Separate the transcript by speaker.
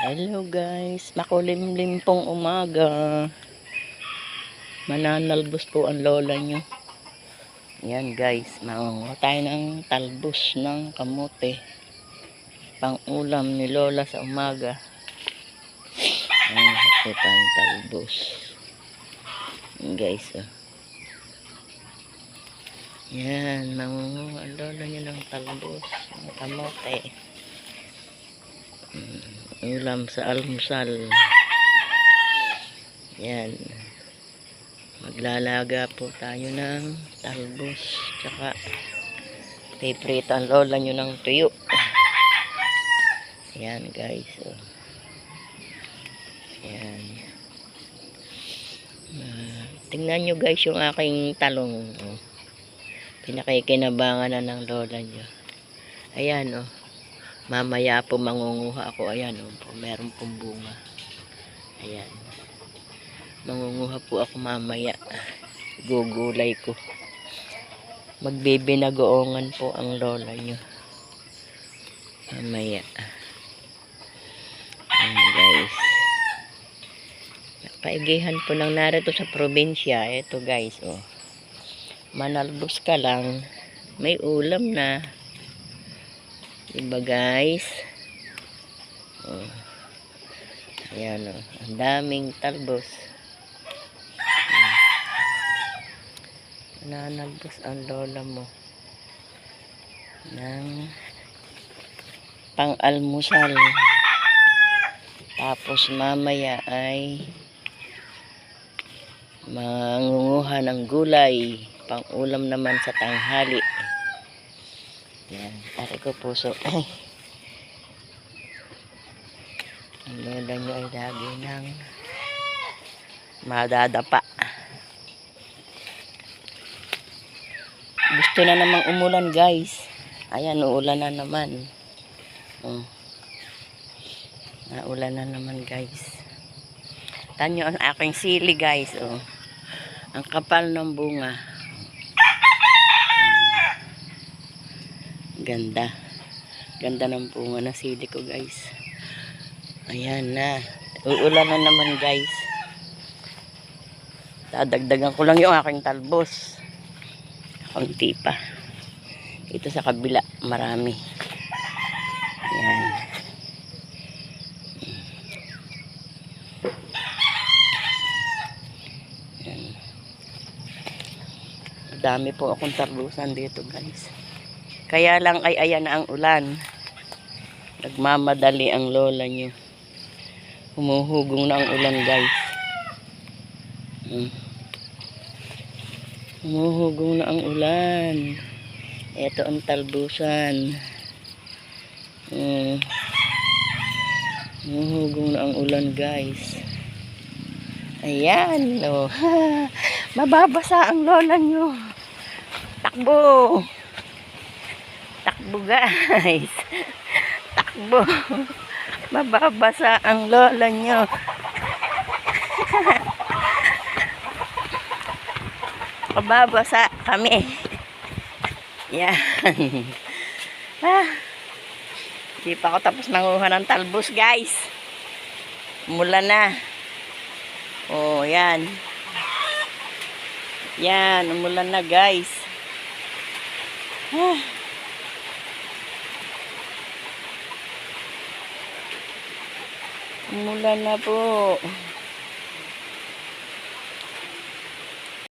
Speaker 1: Hello guys, makulimlim pong umaga. Mananalbos po ang lola nyo. Yan guys, mangunguha tayo ng talbos ng kamote. Pang ulam ni lola sa umaga. Ang haputan talbos. Yan guys, oh. Yan, mangunguha ang lola nyo ng talbos ng kamote. Ulam sa almusal. Yan. Maglalaga po tayo ng talbos. Tsaka piprito ang lola nyo ng tuyo. Yan guys. Oh. Yan. Tingnan nyo guys yung aking talong. Oh. Pinakikinabangan na ng lola nyo. Ayan oh. Mamaya po mangunguha ako. Ayan oh. Meron pong bunga. Ayan. Mangunguha po ako mamaya. Gugulay ko. Magbibinagoongan po ang lola nyo. Mamaya. Ayan guys. Paigihan po ng narito sa probinsya. Ito guys. Oh. Manalbos ka lang. May ulam na. Diba guys? Oh. Ayan oh. Ang daming talbos. Nanalbos ang lola mo ng pang-almusal. Tapos mamaya ay mangunguha ng gulay. Pang-ulam naman sa tanghali. Yan. Tari ko puso. Ay. Ang lola nyo ay lagi ng madadapa. Gusto na namang umulan guys. Ayan, uulan na naman. Oh. Naulan na naman guys. Tanyo ang aking sili guys. Oh. Ang kapal ng bunga. Ganda. Ganda ng bunga ng sili ko guys. Ayan na. Uulan na naman guys. Dadagdagan ko lang yung aking talbos. Konti pa. Ito sa kabila, marami. Yan. Yan. Dami po akong talbusan dito guys. Kaya lang ay ayan na ang ulan. Nagmamadali ang lola nyo. Humuhugong na ang ulan guys. Humuhugong na ang ulan. Ito ang talbusan. Humuhugong na ang ulan guys. Ayan. Oh. Mababasa ang lola nyo. Takbo. Takbo guys. Takbo. Mababasa ang lola nyo. Mababasa kami. Yan. Hindi pa ako tapos manguha ng talbos guys. Mula na. Oh, yan. Yan, umulan na guys. Umulan na po.